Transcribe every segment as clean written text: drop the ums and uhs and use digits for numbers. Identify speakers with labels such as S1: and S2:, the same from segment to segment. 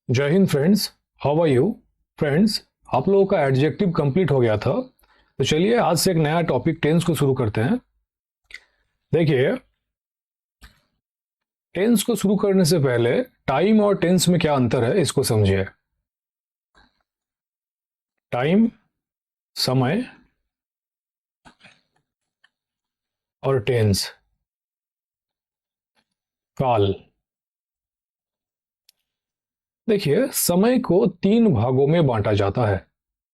S1: जय Hind friends, how are you friends. आप लोगों का एडजेक्टिव कंप्लीट हो गया था, तो चलिए आज से एक नया टॉपिक टेंस को शुरू करते हैं। देखिए, टेंस को शुरू करने से पहले टाइम और टेंस में क्या अंतर है इसको समझिए। टाइम समय और टेंस काल। देखिए, समय को तीन भागों में बांटा जाता है: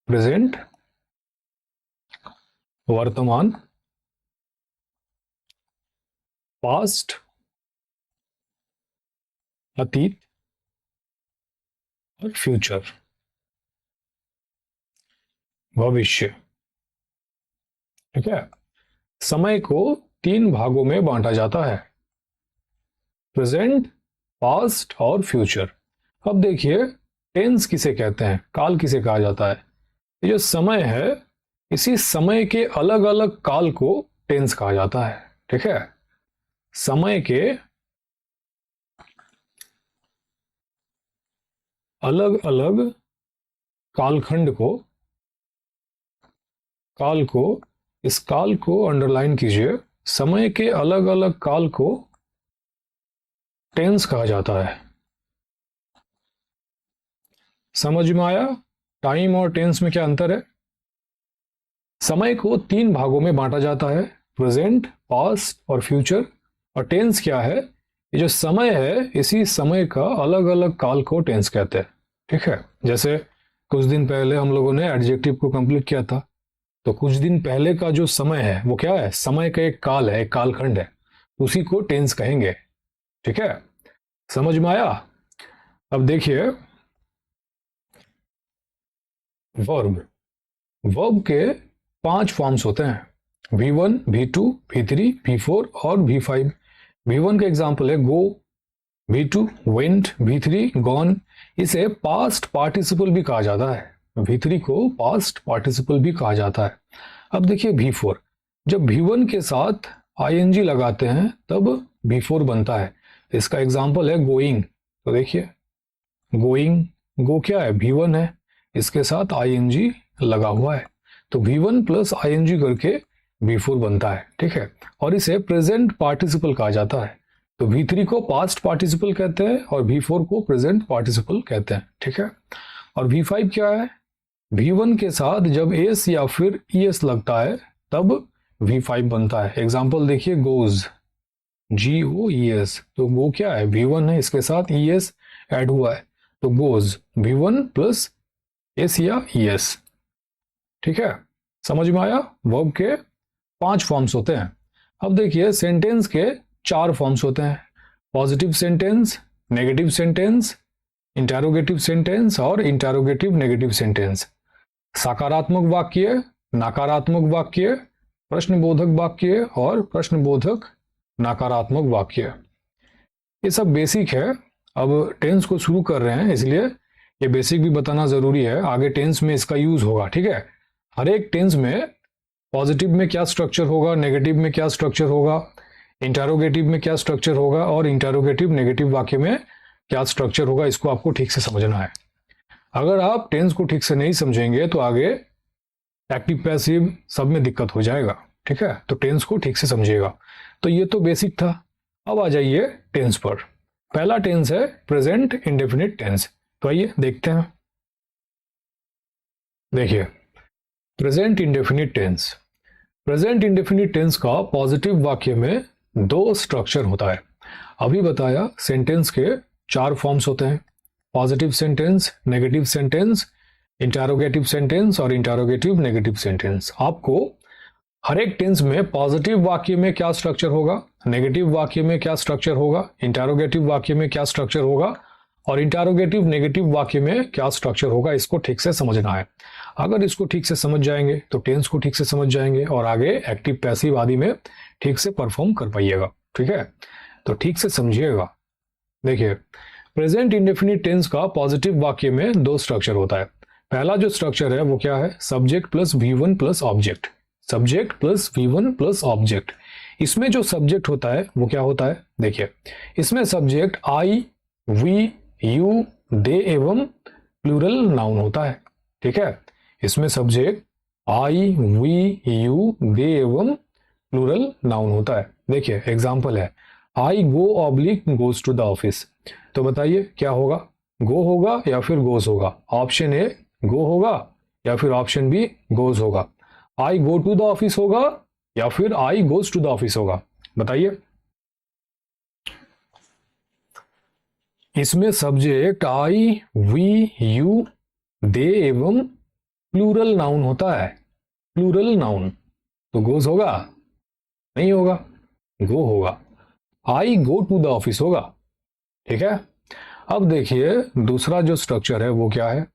S1: प्रेजेंट, वर्तमान, पास्ट अतीत और फ्यूचर भविष्य। ठीक है, समय को तीन भागों में बांटा जाता है: प्रेजेंट, पास्ट और फ्यूचर। अब देखिए, टेंस किसे कहते हैं, काल किसे कहा जाता है। ये जो समय है, इसी समय के अलग अलग काल को टेंस कहा जाता है। ठीक है, समय के अलग अलग कालखंड को इस काल को अंडरलाइन कीजिए। समय के अलग अलग काल को टेंस कहा जाता है। समझ में आया टाइम और टेंस में क्या अंतर है? समय को तीन भागों में बांटा जाता है: प्रेजेंट, पास्ट और फ्यूचर। और टेंस क्या है? ये जो समय है, इसी समय का अलग अलग काल को टेंस कहते हैं। ठीक है, जैसे कुछ दिन पहले हम लोगों ने एडजेक्टिव को कंप्लीट किया था, तो कुछ दिन पहले का जो समय है वो क्या है? समय का एक काल है, एक कालखंड है, उसी को टेंस कहेंगे। ठीक है, समझ में आया? अब देखिए, वर्ब के 5 फॉर्म्स होते हैं: V1, V2, V3, V4 और V5। V1 का एग्जांपल है गो, V2 वेंट, V3 गॉन। इसे पास्ट पार्टिसिपल भी कहा जाता है। V3 को पास्ट पार्टिसिपल भी कहा जाता है। अब देखिए V4, जब V1 के साथ ing लगाते हैं तब V4 बनता है। इसका एग्जांपल है गोइंग। तो देखिए, गोइंग, गो क्या है? V1 है, इसके साथ ing लगा हुआ है, तो V1 प्लस ing करके V4 बनता है। ठीक है, और इसे प्रेजेंट पार्टिसिपल कहा जाता है। तो V3 को पास्ट पार्टिसिपल कहते हैं और V4 को प्रेजेंट पार्टिसिपल कहते हैं। ठीक है, और V5 क्या है? V1 के साथ जब एस या फिर es लगता है तब V5 बनता है। एग्जाम्पल देखिए, गोज, GOES। तो गो क्या है? V1 है, इसके साथ es ऐड हुआ है, तो गोज V1 प्लस एस या ES। ठीक है, समझ में आया? वर्ब के 5 फॉर्म्स होते हैं। अब देखिए, सेंटेंस के 4 फॉर्म्स होते हैं: positive sentence, negative sentence, interrogative sentence और इंटरोगेटिव नेगेटिव सेंटेंस। सकारात्मक वाक्य, नकारात्मक वाक्य, प्रश्नबोधक वाक्य और प्रश्नबोधक नकारात्मक वाक्य। ये सब बेसिक है। अब टेंस को शुरू कर रहे हैं, इसलिए ये बेसिक भी बताना जरूरी है, आगे टेंस में इसका यूज होगा। ठीक है, हर एक टेंस में पॉजिटिव में क्या स्ट्रक्चर होगा, नेगेटिव में क्या स्ट्रक्चर होगा, इंटरोगेटिव में क्या स्ट्रक्चर होगा और इंटरोगेटिव नेगेटिव वाक्य में क्या स्ट्रक्चर होगा, इसको आपको ठीक से समझना है। अगर आप टेंस को ठीक से नहीं समझेंगे तो आगे एक्टिव पैसिव सब में दिक्कत हो जाएगा। ठीक है, तो टेंस को ठीक से समझिएगा। तो ये तो बेसिक था। अब आ जाइए टेंस पर। पहला टेंस है प्रेजेंट इंडेफिनिट टेंस। तो आइए देखते हैं। देखिए, present indefinite tense. Present indefinite tense का पॉजिटिव वाक्य में 2 स्ट्रक्चर होता है। अभी बताया सेंटेंस के 4 फॉर्म्स होते हैं: positive sentence, negative sentence, interrogative sentence और इंटरोगेटिव नेगेटिव सेंटेंस। आपको हर एक टेंस में पॉजिटिव वाक्य में क्या स्ट्रक्चर होगा, नेगेटिव वाक्य में क्या स्ट्रक्चर होगा, इंटरोगेटिव वाक्य में क्या स्ट्रक्चर होगा और इंटरोगेटिव नेगेटिव वाक्य में क्या स्ट्रक्चर होगा, इसको ठीक से समझना है। अगर इसको ठीक से समझ जाएंगे तो टेंस को ठीक से समझ जाएंगे और आगे एक्टिव पैसिव आदि में ठीक से परफॉर्म कर पाइएगा। ठीक है, तो ठीक से समझिएगा। देखिए, प्रेजेंट इंडेफिनिट टेंस का पॉजिटिव वाक्य में 2 स्ट्रक्चर होता है। पहला जो स्ट्रक्चर है वो क्या है? Subject plus V1 plus object. Subject plus V1 plus object. इसमें जो सब्जेक्ट होता है वो क्या होता है? देखिए, इसमें subject I, we, you, they एवं प्लूरल नाउन होता है। ठीक है, इसमें subject I, we, you, they एवं प्लूरल नाउन होता है। देखिए एग्जाम्पल है, I go oblique goes to the office. तो बताइए क्या होगा, गो होगा या फिर गोज होगा? ऑप्शन ए गो होगा या फिर ऑप्शन बी गोज होगा? आई गो टू द ऑफिस होगा या फिर आई गोज टू द ऑफिस होगा? बताइए। इसमें subject I, we, you, they एवं प्लूरल नाउन होता है। प्लूरल नाउन तो गोज होगा? नहीं होगा, गो होगा। आई गो टू द ऑफिस होगा। ठीक है, अब देखिए दूसरा जो स्ट्रक्चर है वो क्या है,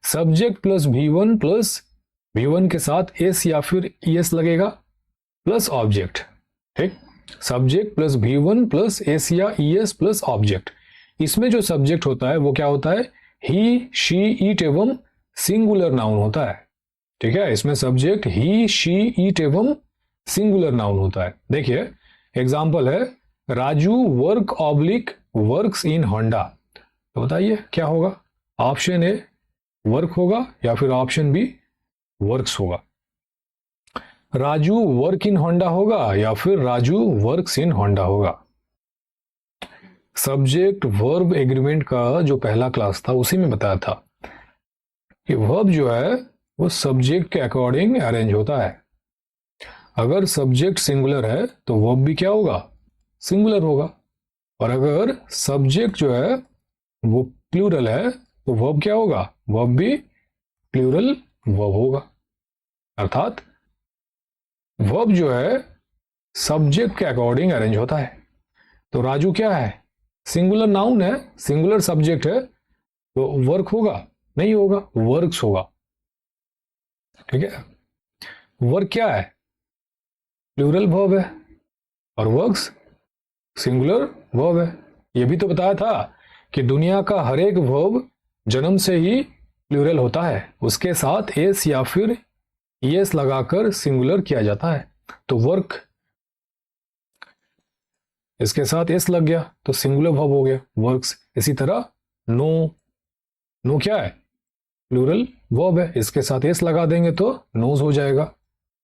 S1: subject plus V1 plus V1 के साथ एस या फिर ES लगेगा प्लस ऑब्जेक्ट। ठीक, subject plus V1 plus S या ES प्लस ऑब्जेक्ट। इसमें जो सब्जेक्ट होता है वो क्या होता है, ही, शी, इट एवं सिंगुलर नाउन होता है। ठीक है, इसमें सब्जेक्ट ही, शी, इट एवं सिंगुलर नाउन होता है। देखिए एग्जाम्पल है, Raju work oblique works in Honda. तो बताइए क्या होगा, ऑप्शन ए वर्क होगा या फिर ऑप्शन बी वर्क्स होगा? राजू वर्क इन होंडा होगा या फिर राजू वर्क्स इन होंडा होगा? सब्जेक्ट वर्ब एग्रीमेंट का जो पहला क्लास था उसी में बताया था कि वर्ब जो है वो सब्जेक्ट के अकॉर्डिंग अरेंज होता है। अगर सब्जेक्ट सिंगुलर है तो वर्ब भी क्या होगा, सिंगुलर होगा। और अगर सब्जेक्ट जो है वो प्लूरल है तो वर्ब क्या होगा, वर्ब भी प्लूरल वर्ब होगा। अर्थात वर्ब जो है सब्जेक्ट के अकॉर्डिंग अरेंज होता है। तो राजू क्या है, सिंगुलर नाउन है, सिंगुलर सब्जेक्ट है, तो वर्क होगा? नहीं होगा, वर्क्स होगा। ठीक है, वर्क क्या है, प्लूरल वर्ब है, और वर्क्स सिंगुलर वर्ब है। यह भी तो बताया था कि दुनिया का हर एक वर्ब जन्म से ही प्लूरल होता है, उसके साथ एस या फिर ES लगाकर सिंगुलर किया जाता है। तो वर्क, इसके साथ एस लग गया तो सिंगुलर वर्ब हो गया वर्क्स। इसी तरह नो, नो क्या है, प्लूरल वर्ब है, इसके साथ एस लगा देंगे तो नोज हो जाएगा,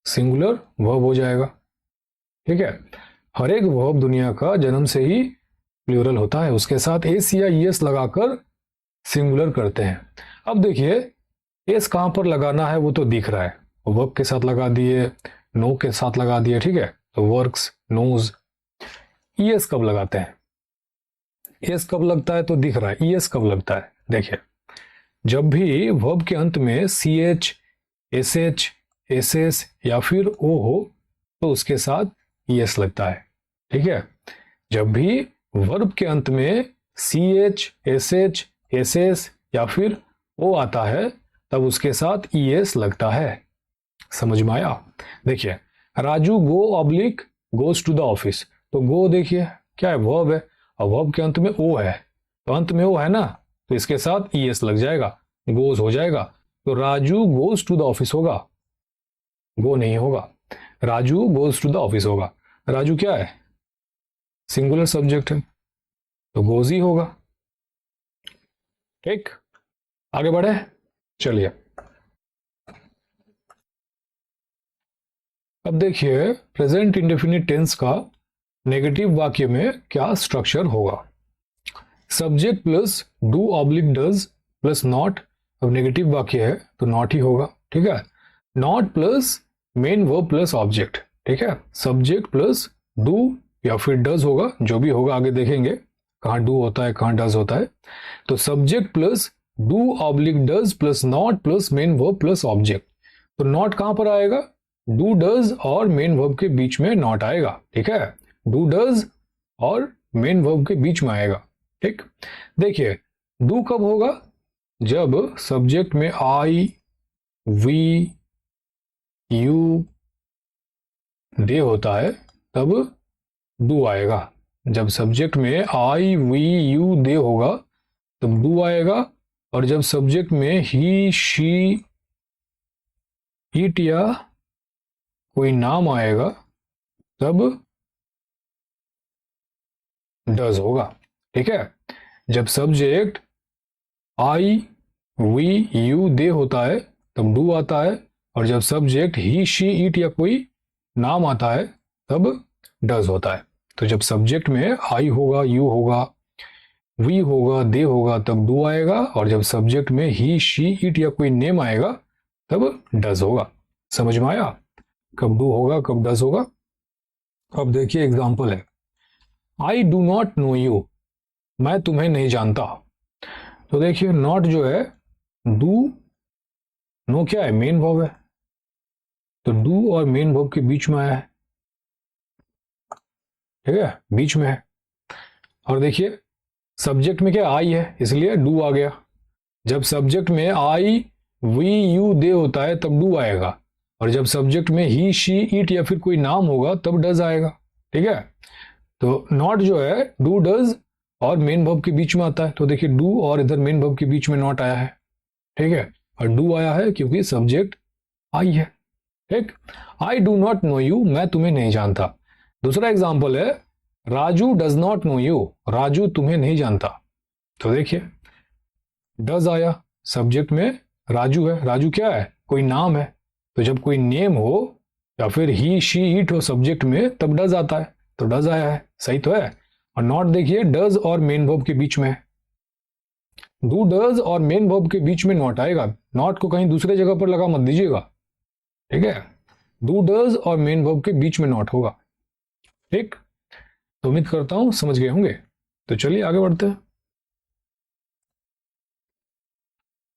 S1: सिंगुलर वर्ब हो जाएगा। ठीक है, हर एक वर्ब दुनिया का जन्म से ही प्लूरल होता है, उसके साथ एस या ES लगाकर सिंगुलर करते हैं। अब देखिए एस कहां पर लगाना है वो तो दिख रहा है, वर्ब के साथ लगा दिए, नो के साथ लगा दिए। ठीक है, तो वर्क्स, नोज। ES कब लगाते हैं, एस कब लगता है तो दिख रहा है, ES कब लगता है? देखिए जब भी वर्ब के अंत में CH, SH, SS या फिर O हो तो उसके साथ ES लगता है। ठीक है, जब भी वर्ब के अंत में CH, SH, SS या फिर O आता है तब उसके साथ ES लगता है। समझ में आया? देखिए Raju go oblique goes to the office, तो गो देखिए क्या है, वर्ब है, और वर्ब के अंत में O है, तो अंत में O है ना, तो इसके साथ ES लग जाएगा, गोज हो जाएगा। तो Raju goes to the office होगा, गो नहीं होगा, Raju goes to the office होगा। राजू क्या है, सिंगुलर सब्जेक्ट है, तो गोज ही होगा। ठीक, आगे बढ़े, चलिए अब देखिए प्रेजेंट इंडेफिनिट टेंस का नेगेटिव वाक्य में क्या स्ट्रक्चर होगा। Subject plus do oblique does plus not, अब नेगेटिव वाक्य है तो नॉट ही होगा। ठीक है, not plus main verb plus object. ठीक है, सब्जेक्ट प्लस डू या फिर डज होगा, जो भी होगा आगे देखेंगे कहाँ डू होता है कहाँ डज होता है। तो subject plus do oblique does plus not plus main verb plus object. तो नॉट कहां पर आएगा, डू डज और मेन वर्ब के बीच में नॉट आएगा। ठीक है, डू डज और मेन वर्ब के बीच में आएगा। ठीक, देखिए डू कब होगा, जब सब्जेक्ट में आई, वी, यू, दे होता है तब डू आएगा। जब सब्जेक्ट में आई, वी, यू, दे होगा तब डू आएगा, और जब सब्जेक्ट में ही, शी, इट या कोई नाम आएगा तब डज होगा। ठीक है, जब subject I we you they होता है तब डू आता है, और जब सब्जेक्ट ही शी इट या कोई नाम आता है तब डज होता है। तो जब सब्जेक्ट में आई होगा, यू होगा, वी होगा, दे होगा तब डू आएगा, और जब सब्जेक्ट में ही शी इट या कोई नेम आएगा तब डज होगा। समझ में आया? कब डू होगा, कब डज होगा। अब देखिए एग्जांपल है, I do not know you, मैं तुम्हें नहीं जानता। तो देखिए नॉट जो है, डू, नो क्या है, मेन वर्ब है, तो डू और मेन वर्ब के बीच में आया है, ठीक है, बीच में है। और देखिए सब्जेक्ट में क्या आई है, इसलिए डू आ गया। जब सब्जेक्ट में आई वी यू दे होता है तब डू आएगा, और जब सब्जेक्ट में ही शी इट या फिर कोई नाम होगा तब डज आएगा, ठीक है। तो नॉट जो है डू डज और मेन वर्ब के बीच में आता है, तो देखिए डू और इधर मेन वर्ब के बीच में नॉट आया है, ठीक है, और डू आया है क्योंकि सब्जेक्ट आई है, ठीक। I do not know you, मैं तुम्हें नहीं जानता। दूसरा एग्जाम्पल है, Raju does not know you, Raju तुम्हें नहीं जानता। तो देखिए डज आया, सब्जेक्ट में राजू है, राजू क्या है, कोई नाम है, तो जब कोई नेम हो या फिर ही शी इट हो सब्जेक्ट में तब डज आता है, तो डज आया है, सही तो है। और नॉट देखिए डज और मेन वर्ब के बीच में है, डू डज और मेन वर्ब के बीच में नॉट आएगा, नॉट को कहीं दूसरे जगह पर लगा मत दीजिएगा, ठीक है। डू डज और मेन वर्ब के बीच में नॉट होगा, ठीक। तो उम्मीद करता हूं समझ गए होंगे। तो चलिए आगे बढ़ते हैं।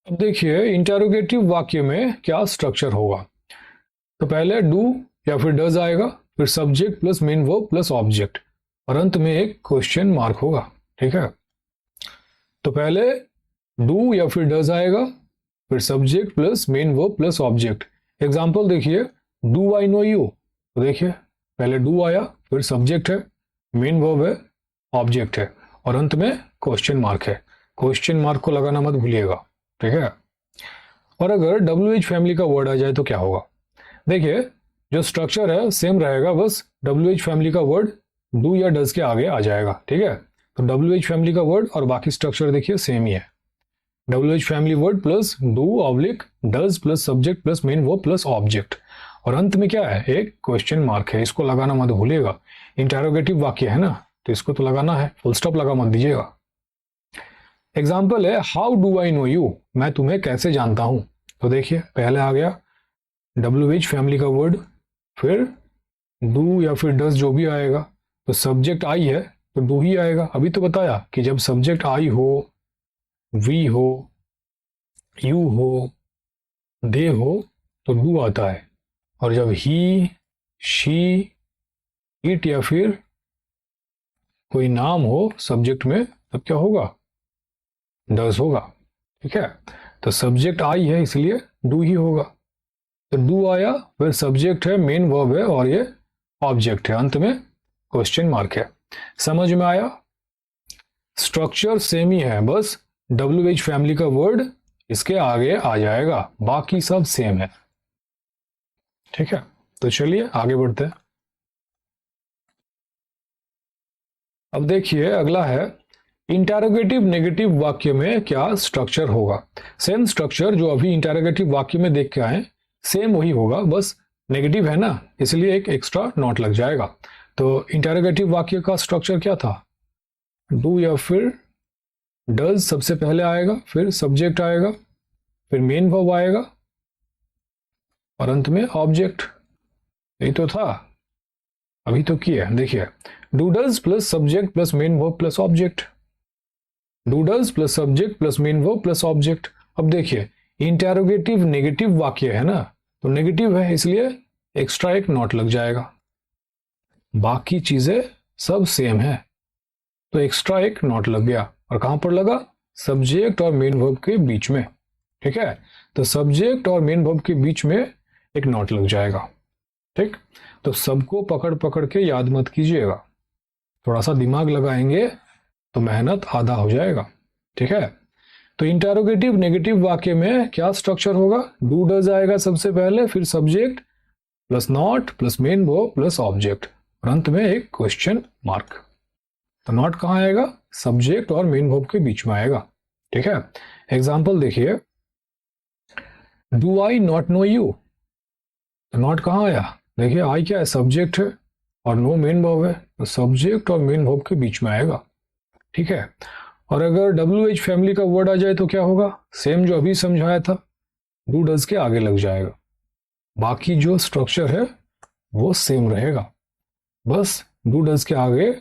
S1: अब देखिए इंटेरोगेटिव वाक्य में क्या स्ट्रक्चर होगा। तो पहले डू या फिर डज आएगा, फिर subject plus main verb plus object, और अंत में एक क्वेश्चन मार्क होगा, ठीक है। तो पहले डू या फिर डज आएगा, फिर subject plus main verb plus object. Example देखिए, डू आई नो यू, तो देखिए पहले डू आया, फिर सब्जेक्ट है, मेन वर्ब है, ऑब्जेक्ट है, और अंत में क्वेश्चन मार्क है। क्वेश्चन मार्क को लगाना मत भूलिएगा, ठीक है। और अगर WH फैमिली का वर्ड आ जाए तो क्या होगा। देखिए जो स्ट्रक्चर है सेम रहेगा, बस WH फैमिली का वर्ड डू या डज के आगे आ जाएगा, ठीक है। तो WH फैमिली का वर्ड और बाकी स्ट्रक्चर देखिए सेम ही है, WH family word plus do oblique does plus subject plus main verb plus object, और अंत में क्या है, एक क्वेश्चन मार्क है, इसको लगाना मत भूलिएगा। इंटेरोगेटिव वाक्य है ना, तो इसको तो लगाना है, फुल स्टॉप लगा मत दीजिएगा। एग्जाम्पल है, how do I know you, मैं तुम्हें कैसे जानता हूं। तो देखिए पहले आ गया WH फैमिली का वर्ड, फिर डू या फिर डज जो भी आएगा, तो सब्जेक्ट आई है तो डू ही आएगा। अभी तो बताया कि जब सब्जेक्ट आई हो, वी हो, यू हो, दे हो तो डू आता है, और जब ही शी इट या फिर कोई नाम हो सब्जेक्ट में तब क्या होगा, डज होगा, ठीक है। तो सब्जेक्ट आई है इसलिए डू ही होगा, तो डू आया, फिर सब्जेक्ट है, मेन वर्ब है, और ये ऑब्जेक्ट है, अंत में क्वेश्चन मार्क है। समझ में आया? स्ट्रक्चर सेम ही है, बस WH फैमिली का वर्ड इसके आगे आ जाएगा, बाकी सब सेम है, ठीक है। तो चलिए आगे बढ़ते हैं। अब देखिए अगला है, इंटेरोगेटिव नेगेटिव वाक्य में क्या स्ट्रक्चर होगा। सेम स्ट्रक्चर जो अभी इंटेरोगेटिव वाक्य में देख के आए सेम वही होगा, बस नेगेटिव है ना इसलिए एक एक्स्ट्रा नॉट लग जाएगा। तो इंटेरोगेटिव वाक्य का स्ट्रक्चर क्या था, डू या फिर डज सबसे पहले आएगा, फिर सब्जेक्ट आएगा, फिर मेन वर्ब आएगा, और अंत में ऑब्जेक्ट। यही तो था, अभी तो किया। देखिए do does plus subject plus main verb plus object, do does plus subject plus main verb plus object. अब देखिए इंटेरोगेटिव नेगेटिव वाक्य है ना, तो नेगेटिव है इसलिए एक्स्ट्रा एक नॉट लग जाएगा, बाकी चीजें सब सेम है तो एक्स्ट्रा एक नॉट लग गया, और कहां पर लगा, सब्जेक्ट और मेन वर्ब के बीच में, ठीक है। तो सब्जेक्ट और मेन वर्ब के बीच में एक नॉट लग जाएगा, ठीक। तो सबको पकड़ पकड़ के याद मत कीजिएगा, थोड़ा सा दिमाग लगाएंगे तो मेहनत आधा हो जाएगा, ठीक है। तो इंटेरोगेटिव नेगेटिव वाक्य में क्या स्ट्रक्चर होगा, डू डज आएगा सबसे पहले, फिर subject plus not plus main verb plus object, और अंत में एक क्वेश्चन मार्क। तो नॉट कहां आएगा, सब्जेक्ट और मेन वर्ब के बीच में आएगा, ठीक है। एग्जाम्पल देखिए, do I not know you, not कहाँ आया, देखिए आई क्या है, सब्जेक्ट है, और नो मेन वर्ब है, तो सब्जेक्ट और मेन वर्ब के बीच में आएगा। ठीक है। और अगर डब्ल्यू एच फैमिली का वर्ड आ जाए तो क्या होगा, सेम जो अभी समझाया था, डू डज के आगे लग जाएगा, बाकी जो स्ट्रक्चर है वो सेम रहेगा, बस डू डज के आगे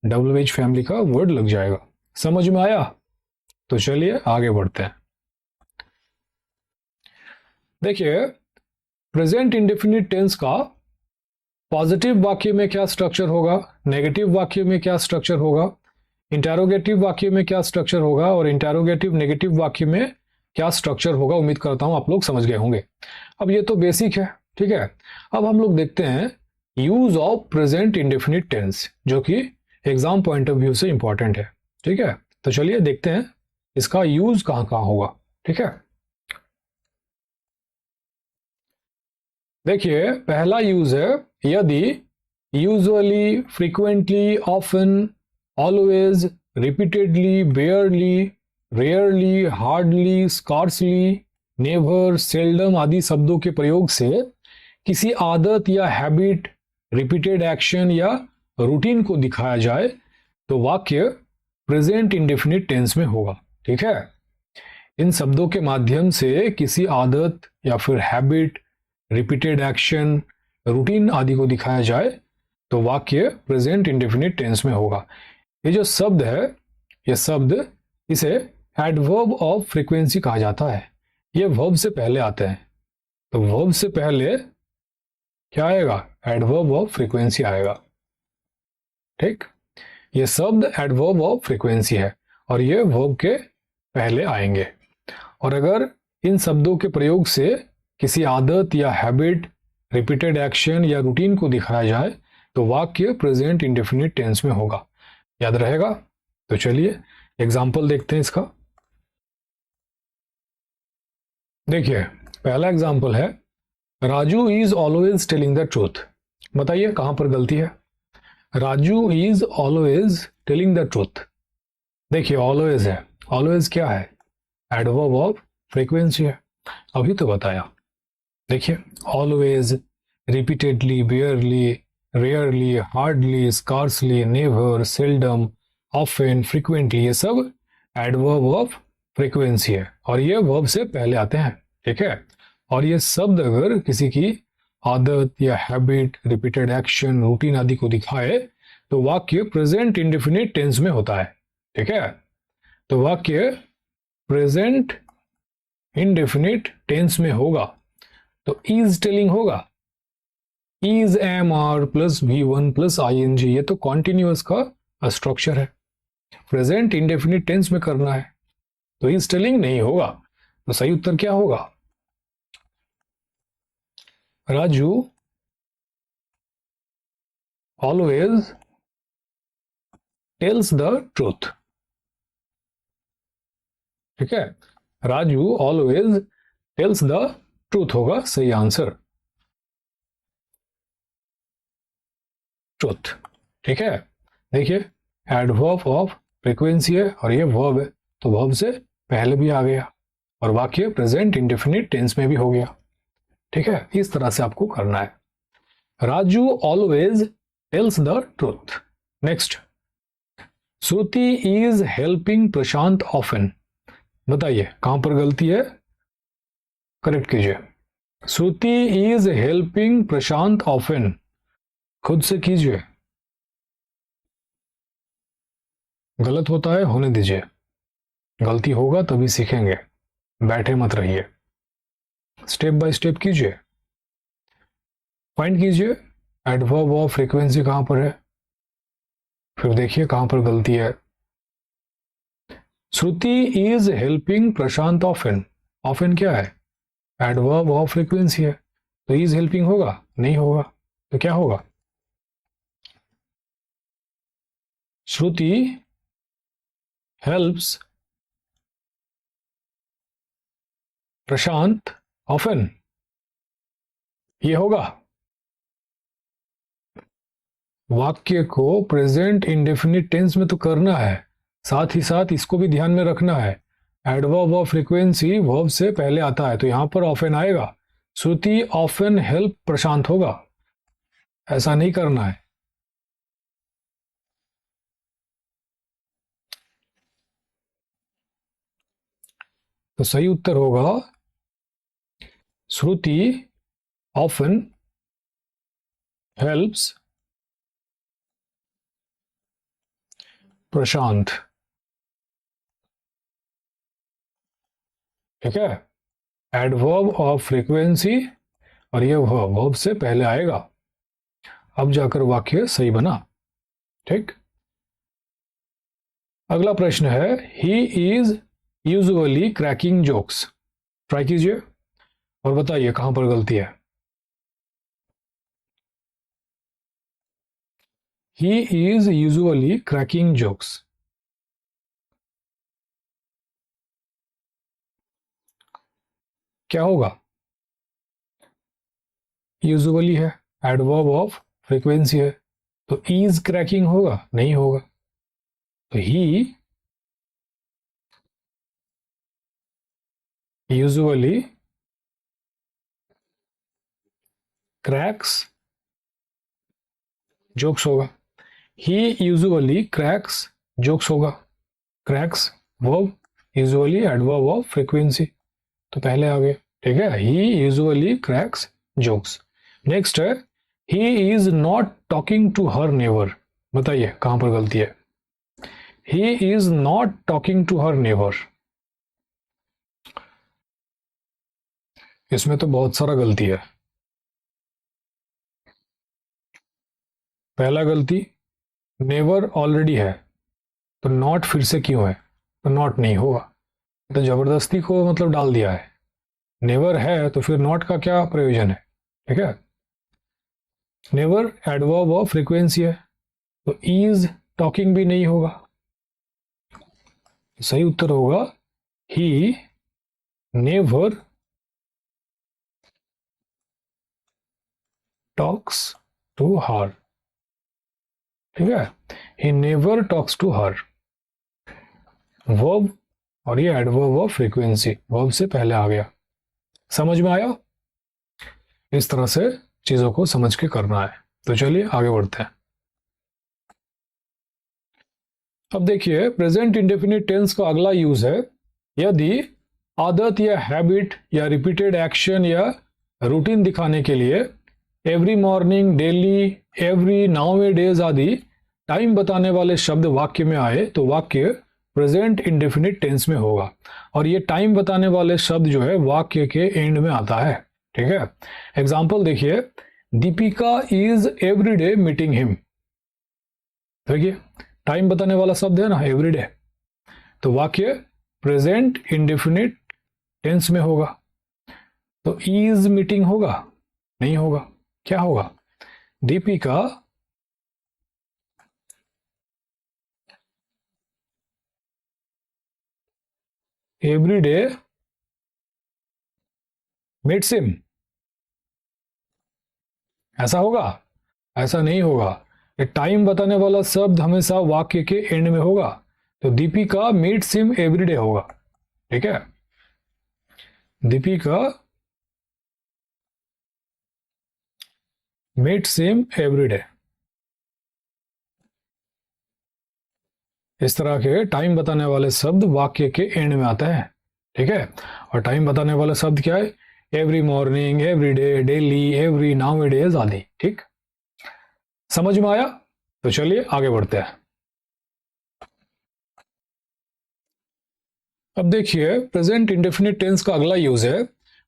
S1: डब्ल्यू एच फैमिली का वर्ड लग जाएगा। समझ में आया? तो चलिए आगे बढ़ते हैं। देखिए, प्रेजेंट इंडेफिनिट टेंस का पॉजिटिव वाक्य में क्या स्ट्रक्चर होगा, नेगेटिव वाक्य में क्या स्ट्रक्चर होगा, इंटेरोगेटिव वाक्य में क्या स्ट्रक्चर होगा, और इंटेरोगेटिव नेगेटिव वाक्य में क्या स्ट्रक्चर होगा। उम्मीद करता हूं आप लोग समझ गए होंगे। अब ये तो बेसिक है, ठीक है। अब हम लोग देखते हैं use of present indefinite tense, जो कि एग्जाम पॉइंट ऑफ व्यू से इंपॉर्टेंट है। ठीक है, तो चलिए देखते हैं इसका यूज कहां कहां होगा। ठीक है, देखिए पहला यूज है यदि, usually, frequently, often, always, repeatedly, बेयरली, rarely, hardly, scarcely, never, seldom आदि शब्दों के प्रयोग से किसी आदत या हैबिट, रिपीटेड एक्शन या रूटीन को दिखाया जाए तो वाक्य प्रेजेंट इंडेफिनिट टेंस में होगा। ठीक है, इन शब्दों के माध्यम से किसी आदत या फिर हैबिट, रिपीटेड एक्शन, रूटीन आदि को दिखाया जाए तो वाक्य प्रेजेंट इंडेफिनिट टेंस में होगा। ये जो शब्द है, ये शब्द, इसे एडवर्ब ऑफ फ्रीक्वेंसी कहा जाता है। ये वर्ब से पहले आते हैं, तो वर्ब से पहले क्या आएगा, एडवर्ब ऑफ फ्रीक्वेंसी आएगा। ठीक, ये शब्द एडवर्ब ऑफ फ्रीक्वेंसी है और ये वर्ब के पहले आएंगे। और अगर इन शब्दों के प्रयोग से किसी आदत या हैबिट, रिपीटेड एक्शन या रूटीन को दिखाया जाए तो वाक्य प्रेजेंट इंडेफिनिट टेंस में होगा। याद रहेगा? तो चलिए एग्जाम्पल देखते हैं इसका। देखिए पहला एग्जाम्पल है, Raju is always telling the truth. बताइए कहां पर गलती है। Raju is always telling the truth. देखिए ऑलवेज है, ऑलवेज क्या है, एडवर्ब ऑफ फ्रीक्वेंसी है, अभी तो बताया। देखिए always, repeatedly, बेयरली, rarely, hardly, scarcely, never, seldom, often, frequently, ये सब एडवर्ब ऑफ फ्रीक्वेंसी है और ये वर्ब से पहले आते हैं। ठीक है, और ये शब्द अगर किसी की आदत या हैबिट, रिपीटेड एक्शन, रूटीन आदि को दिखाए तो वाक्य प्रेजेंट इंडेफिनिट टेंस में होता है। ठीक है, तो वाक्य प्रेजेंट इंडेफिनिट टेंस में होगा तो इज टेलिंग होगा, is am are plus V1 plus ING, ये तो कॉन्टिन्यूअस का स्ट्रक्चर है, प्रेजेंट इंडेफिनिट टेंस में करना है तो इज टेलिंग नहीं होगा। तो सही उत्तर क्या होगा, Raju always tells the truth. ठीक है, Raju always tells the truth होगा सही आंसर, ट्रूथ। ठीक है, देखिए एडवर्ब ऑफ फ्रीक्वेंसी है और ये वर्ब है तो वर्ब से पहले भी आ गया और वाक्य प्रेजेंट इंडेफिनिट टेंस में भी हो गया। ठीक है, इस तरह से आपको करना है। Raju always tells the truth. Next, Shruti is helping Prashant often. बताइए कहां पर गलती है, करेक्ट कीजिए। श्रुति इज हेल्पिंग प्रशांत ऑफन, खुद से कीजिए, गलत होता है होने दीजिए, गलती होगा तभी सीखेंगे, बैठे मत रहिए, स्टेप बाय स्टेप कीजिए। फाइंड कीजिए एडवर्ब ऑफ फ्रीक्वेंसी कहां पर है, फिर देखिए कहां पर गलती है। Shruti is helping Prashant often, often क्या है, एडवर्ब ऑफ फ्रीक्वेंसी है तो इज हेल्पिंग होगा, नहीं होगा, तो क्या होगा, श्रुति हेल्प्स प्रशांत ऑफन, ये होगा। वाक्य को प्रेजेंट इंडेफिनिट टेंस में तो करना है, साथ ही साथ इसको भी ध्यान में रखना है एडवर्ब ऑफ फ्रीक्वेंसी वर्ब से पहले आता है तो यहां पर ऑफन आएगा। श्रुति ऑफन हेल्प प्रशांत होगा, ऐसा नहीं करना है। तो सही उत्तर होगा श्रुति ऑफन हेल्प्स प्रशांत। ठीक है, एडवर्ब ऑफ फ्रीक्वेंसी और ये वर्ब से पहले आएगा, अब जाकर वाक्य सही बना। ठीक, अगला प्रश्न है he is usually cracking jokes. Try कीजिए और बताइए कहां पर गलती है। He is usually cracking jokes, क्या होगा? यूजुअली है, एडवर्ब ऑफ फ्रीक्वेंसी है, तो इज क्रैकिंग होगा? नहीं होगा। तो ही यूजुअली क्रैक्स जोक्स होगा। ही यूजुअली क्रैक्स जोक्स होगा। Cracks verb, usually adverb of frequency, तो पहले आ गए। ठीक है, he usually cracks jokes. Next है he is not talking to her never. बताइए कहां पर गलती है। He is not talking to her never, इसमें तो बहुत सारा गलती है। पहला गलती, नेवर ऑलरेडी है तो नॉट फिर से क्यों है, तो नॉट नहीं होगा, तो जबरदस्ती को मतलब डाल दिया है। नेवर है तो फिर नॉट का क्या प्रयोजन है। ठीक है, नेवर एडवर्ब ऑफ फ्रीक्वेंसी है तो इज टॉकिंग भी नहीं होगा। सही उत्तर होगा he never talks to her. ठीक है, he never talks to her, verb और ये एडवर्ब ऑफ फ्रीक्वेंसी, वर्ब से पहले आ गया। समझ में आया? इस तरह से चीजों को समझ के करना है। तो चलिए आगे बढ़ते हैं। अब देखिए प्रेजेंट इंडेफिनिट टेंस का अगला यूज है यदि आदत या हैबिट या रिपीटेड एक्शन या रूटीन दिखाने के लिए every morning, daily, every, nowadays आदि टाइम बताने वाले शब्द वाक्य में आए तो वाक्य प्रेजेंट इंडेफिनिट टेंस में होगा। और ये टाइम बताने वाले शब्द जो है वाक्य के एंड में आता है। ठीक है, एग्जाम्पल देखिए, Deepika is everyday meeting him. देखिए टाइम बताने वाला शब्द है ना एवरीडे, तो वाक्य प्रेजेंट इंडेफिनिट टेंस में होगा। तो इज मीटिंग होगा? नहीं होगा। क्या होगा? दीपिका एवरीडे मीट्स हिम, ऐसा होगा? ऐसा नहीं होगा। ये टाइम बताने वाला शब्द हमेशा वाक्य के एंड में होगा, तो दीपिका मीट्स हिम एवरीडे होगा। ठीक है, दीपिका मीट्स हिम एवरीडे। इस तरह के टाइम बताने वाले शब्द वाक्य के एंड में आते हैं। ठीक है, और टाइम बताने वाला शब्द क्या है? Every morning, every day, daily, every, nowadays आदि। ठीक, समझ में आया? तो चलिए आगे बढ़ते हैं। अब देखिए प्रेजेंट इंडेफिनिट टेंस का अगला यूज है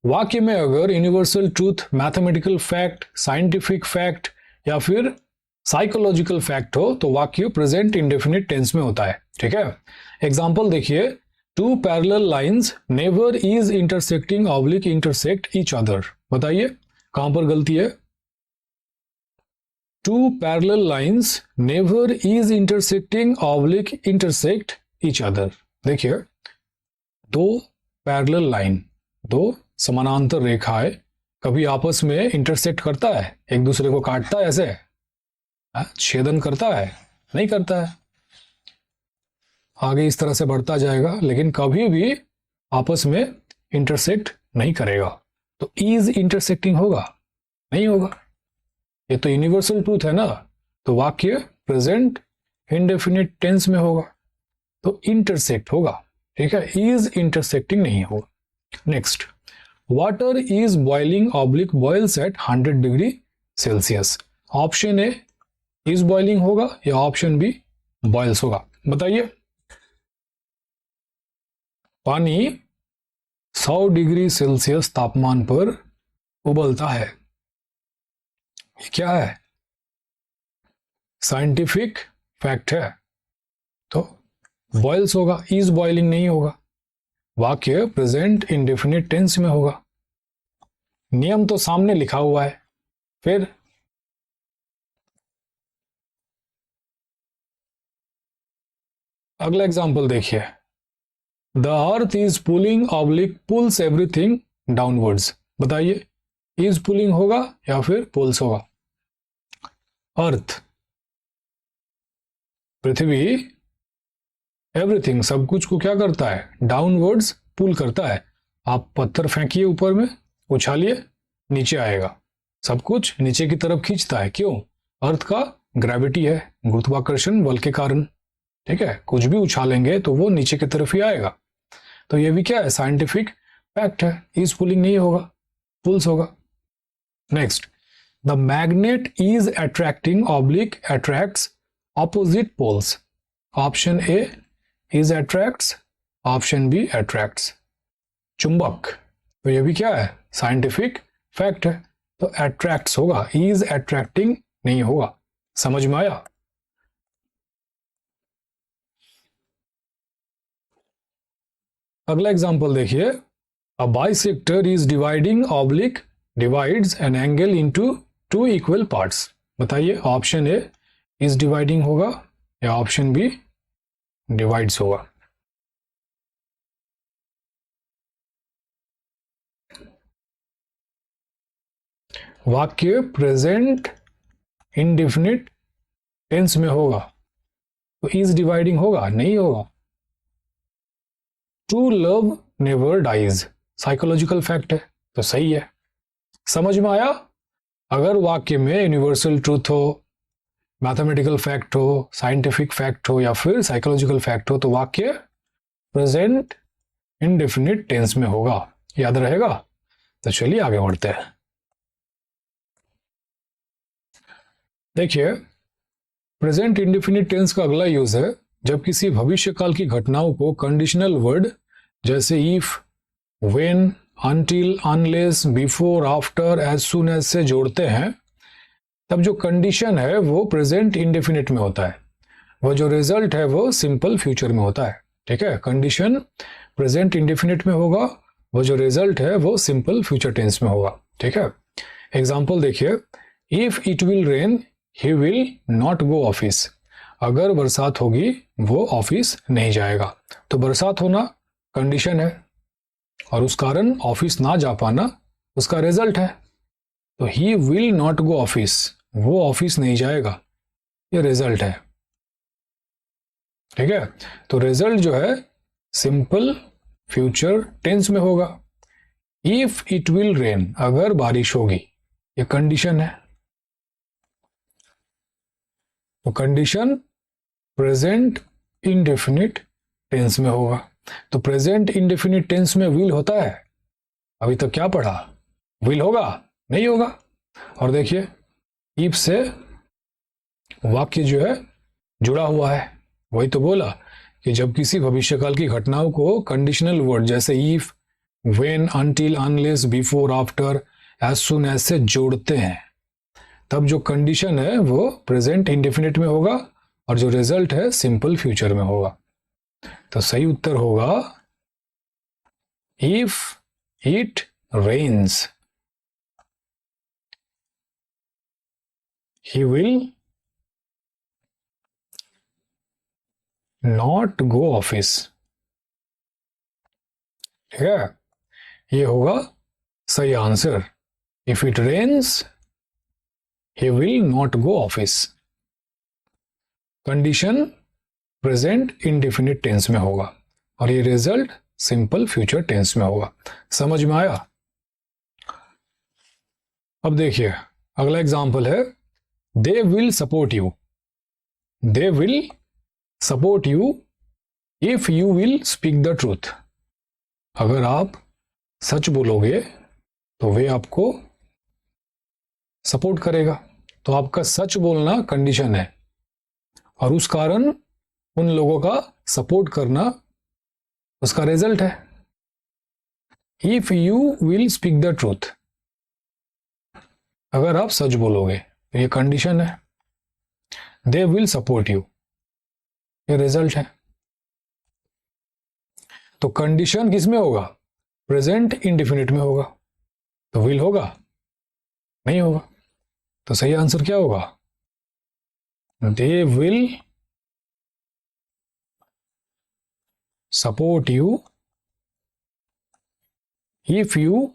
S1: वाक्य में अगर universal truth, mathematical fact, scientific fact या फिर साइकोलॉजिकल फैक्ट हो तो वाक्य प्रेजेंट इंडेफिनिट टेंस में होता है। ठीक है, एग्जांपल देखिए, two parallel lines never is intersecting oblique intersect each other. बताइए कहां पर गलती है? Two parallel lines never is intersecting oblique intersect each other. देखिए दो पैरेलल लाइन, दो समानांतर रेखाएं कभी आपस में इंटरसेक्ट करता है, एक दूसरे को काटता है, ऐसे छेदन करता है? नहीं करता है। आगे इस तरह से बढ़ता जाएगा, लेकिन कभी भी आपस में इंटरसेक्ट नहीं करेगा। तो इज इंटरसेक्टिंग होगा? नहीं होगा। ये तो यूनिवर्सल ट्रूथ है ना। तो वाक्य प्रेजेंट इंडेफिनिट टेंस में होगा तो इंटरसेक्ट होगा। ठीक है, इज इंटरसेक्टिंग नहीं होगा। Next, water is boiling oblique boils at 100 degree Celsius. Option A is boiling होगा या ऑप्शन बी बॉइल्स होगा? बताइए। पानी 100 डिग्री सेल्सियस तापमान पर उबलता है। ये क्या है? साइंटिफिक फैक्ट है। तो बॉइल्स होगा, इज बॉइलिंग नहीं होगा। वाक्य प्रेजेंट इंडेफिनिट टेंस में होगा। नियम तो सामने लिखा हुआ है। फिर अगला एग्जांपल देखिए। The earth is pulling oblique pulls everything downwards. बताइए, इज पुलिंग होगा या फिर पुल्स होगा? अर्थ, पृथ्वी, एवरीथिंग, सब कुछ को क्या करता है? डाउनवर्ड्स पुल करता है। आप पत्थर फेंकिए ऊपर में, उछालिए, नीचे आएगा। सब कुछ नीचे की तरफ खींचता है। क्यों? अर्थ का ग्रेविटी है, गुरुत्वाकर्षण बल के कारण। ठीक है, कुछ भी उछालेंगे तो वो नीचे की तरफ ही आएगा। तो ये भी क्या है? साइंटिफिक फैक्ट है। इज पुलिंग नहीं होगा, पुल्स होगा। Next, the magnet is attracting oblique attracts opposite poles. Option A is attracts, option B attracts. चुंबक, तो ये भी क्या है? साइंटिफिक फैक्ट है। तो अट्रैक्ट्स होगा, इज अट्रैक्टिंग नहीं होगा। समझ में आया? अगला एग्जांपल देखिए। A bisector is dividing oblique divides an angle into 2 equal parts. बताइए, ऑप्शन ए इज डिवाइडिंग होगा या ऑप्शन बी डिवाइड्स होगा? वाक्य प्रेजेंट इंडेफिनिट टेंस में होगा तो इज डिवाइडिंग होगा? नहीं होगा। True love never dies, psychological fact है तो सही है। समझ में आया? अगर वाक्य में यूनिवर्सल ट्रूथ हो, मैथमेटिकल फैक्ट हो, साइंटिफिक फैक्ट हो या फिर साइकोलॉजिकल फैक्ट हो तो वाक्य प्रेजेंट इंडेफिनिट टेंस में होगा। याद रहेगा? तो चलिए आगे बढ़ते हैं। देखिए, प्रेजेंट इंडेफिनिट टेंस का अगला यूज है जब किसी भविष्यकाल की घटनाओं को कंडीशनल वर्ड जैसे if, when, until, unless, before, after, as soon as से जोड़ते हैं तब जो कंडीशन है वो प्रेजेंट इंडेफिनिट में होता है। वो जो रिजल्ट है वो सिंपल फ्यूचर में होता है। ठीक है, कंडीशन प्रेजेंट इंडेफिनिट में होगा, वो जो रिजल्ट है वो सिंपल फ्यूचर टेंस में होगा। ठीक है, एग्जाम्पल देखिए। If it will rain he will not go office. अगर बरसात होगी वो ऑफिस नहीं जाएगा। तो बरसात होना कंडीशन है और उस कारण ऑफिस ना जा पाना उसका रिजल्ट है। तो ही विल नॉट गो ऑफिस, वो ऑफिस नहीं जाएगा, ये रिजल्ट है। ठीक है, तो रिजल्ट जो है सिंपल फ्यूचर टेंस में होगा। इफ इट विल रेन, अगर बारिश होगी, ये कंडीशन है। तो कंडीशन प्रेजेंट इंडेफिनिट टेंस में होगा। तो प्रेजेंट इंडेफिनिट टेंस में विल होता है? अभी तक क्या पढ़ा? विल होगा? नहीं होगा। और देखिए, इफ से वाक्य जो है जुड़ा हुआ है। वही तो बोला कि जब किसी भविष्यकाल की घटनाओं को कंडीशनल वर्ड जैसे if, when, until, unless, before, after, as soon as से जोड़ते हैं तब जो कंडीशन है वो प्रेजेंट इंडेफिनिट में होगा और जो रिजल्ट है सिंपल फ्यूचर में होगा। तो सही उत्तर होगा if it rains he will not go office. ठीक है, ये होगा सही answer. If it rains he will not go office। Condition present indefinite tense में होगा और ये रिजल्ट सिंपल फ्यूचर टेंस में होगा। समझ में आया? अब देखिए अगला एग्जांपल है, they will support you. They will support you if you will speak the truth. अगर आप सच बोलोगे तो वे आपको सपोर्ट करेगा। तो आपका सच बोलना कंडीशन है और उस कारण उन लोगों का सपोर्ट करना उसका रिजल्ट है। If you will speak the truth, अगर आप सच बोलोगे तो ये कंडीशन है। दे विल सपोर्ट यू, ये रिजल्ट है। तो कंडीशन किस में होगा? प्रेजेंट इंडेफिनिट में होगा। तो विल होगा? नहीं होगा। तो सही आंसर क्या होगा? They will support you if you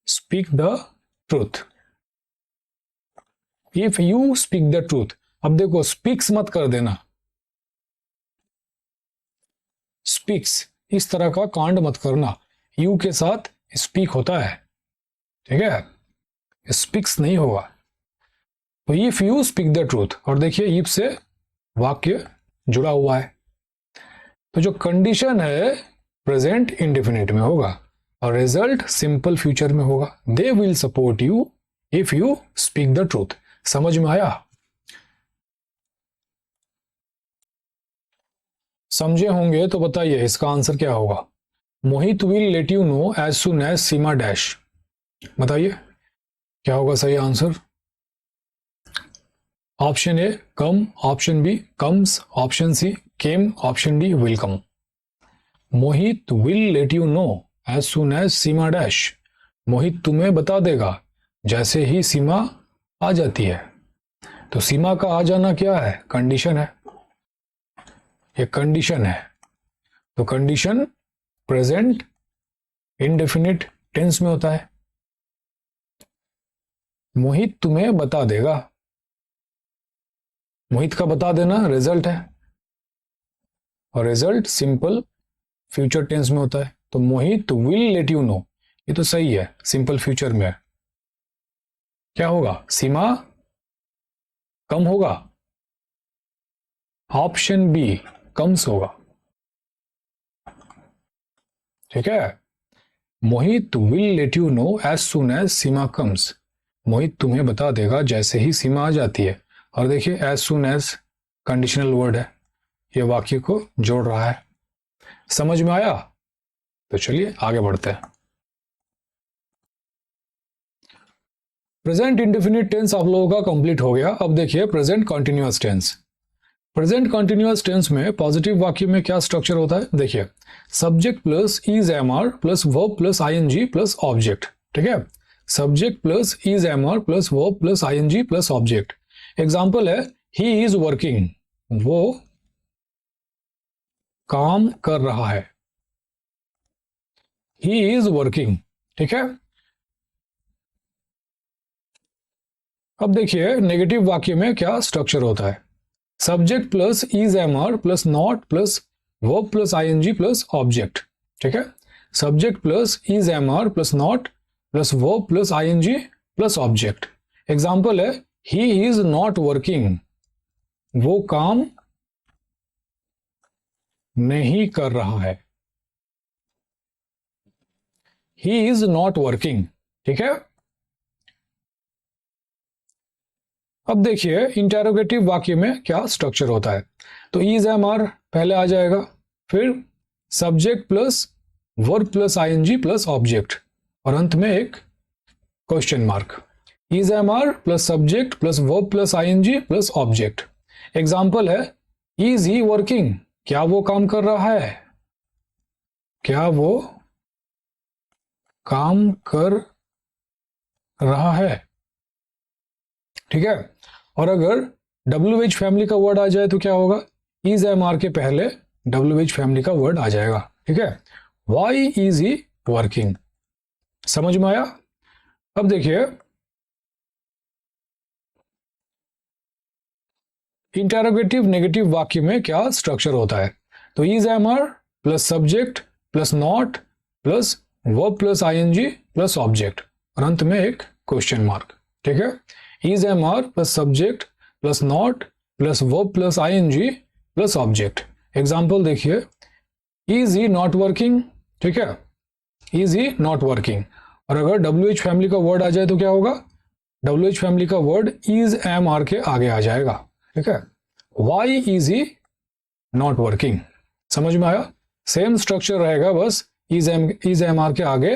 S1: speak the truth. If you speak the truth. अब देखो स्पीक्स मत कर देना, स्पीक्स इस तरह का कांड मत करना। यू के साथ स्पीक होता है, ठीक है, स्पीक्स नहीं होगा। तो if you speak the truth, और देखिए इफ से वाक्य जुड़ा हुआ है। तो जो कंडीशन है प्रेजेंट इंडेफिनिट में होगा और रिजल्ट सिंपल फ्यूचर में होगा। They will support you if you speak the truth. समझ में आया? समझे होंगे तो बताइए इसका आंसर क्या होगा। Mohit will let you know as soon as Seema dash. बताइए क्या होगा सही आंसर। Option A come, option B comes, option C came, option D will come. Mohit will let you know as soon as Seema dash. Mohit तुम्हें बता देगा जैसे ही सीमा आ जाती है। तो सीमा का आ जाना क्या है? कंडीशन है, ये कंडीशन है। तो कंडीशन प्रेजेंट इंडेफिनिट टेंस में होता है। मोहित तुम्हें बता देगा, मोहित का बता देना रिजल्ट है और रिजल्ट सिंपल फ्यूचर टेंस में होता है। तो मोहित विल लेट यू नो, ये तो सही है, सिंपल फ्यूचर में है। क्या होगा? सीमा कम होगा। ऑप्शन बी कम्स होगा, ठीक है। Mohit will let you know as soon as Seema comes. Mohit तुम्हें बता देगा जैसे ही सीमा आ जाती है। और देखिए as soon as conditional word है, ये वाक्य को जोड़ रहा है। समझ में आया? तो चलिए आगे बढ़ते हैं। प्रेजेंट इंडेफिनिट टेंस आप लोगों का कंप्लीट हो गया। अब देखिए present continuous tense. Present continuous tense में पॉजिटिव वाक्य में क्या स्ट्रक्चर होता है? देखिए subject plus is am are plus verb plus ING plus object, ठीक है। Subject plus is am are plus verb plus ING plus object. Example है ही इज वर्किंग, वो काम कर रहा है। ही इज वर्किंग, ठीक है। अब देखिए नेगेटिव वाक्य में क्या स्ट्रक्चर होता है? Subject plus is am are plus not plus verb plus ING plus object, ठीक है। Subject plus is am are plus not plus verb plus ING plus object. Example है ही इज नॉट वर्किंग, वो काम नहीं कर रहा है। He is not working, ठीक है। अब देखिए इंटेरोगेटिव वाक्य में क्या स्ट्रक्चर होता है? तो इज एम आर पहले आ जाएगा, फिर subject plus verb plus ING plus object और अंत में एक question mark. Is am are plus subject plus verb plus ING plus object. Example है इज ही वर्किंग, क्या वो काम कर रहा है? क्या वो काम कर रहा है, ठीक है। और अगर WH फैमिली का वर्ड आ जाए तो क्या होगा? इज एम आर के पहले WH फैमिली का वर्ड आ जाएगा, ठीक है। Why is he working. समझ में आया? अब देखिए इंटेरोगेटिव नेगेटिव वाक्य में क्या स्ट्रक्चर होता है? तो is am are plus subject plus not plus verb plus ING plus object और अंत में एक क्वेश्चन मार्क। ठीक है, is am are plus subject plus not plus verb plus ING plus object. Example देखिए, इज ही नॉट वर्किंग। ठीक है, is he not working. और अगर WH फैमिली का वर्ड आ जाए तो क्या होगा, WH फैमिली का वर्ड इज एम आर के आगे आ जाएगा। ठीक है, why is he not working. समझ में आया? सेम स्ट्रक्चर रहेगा, बस इज एम आर के आगे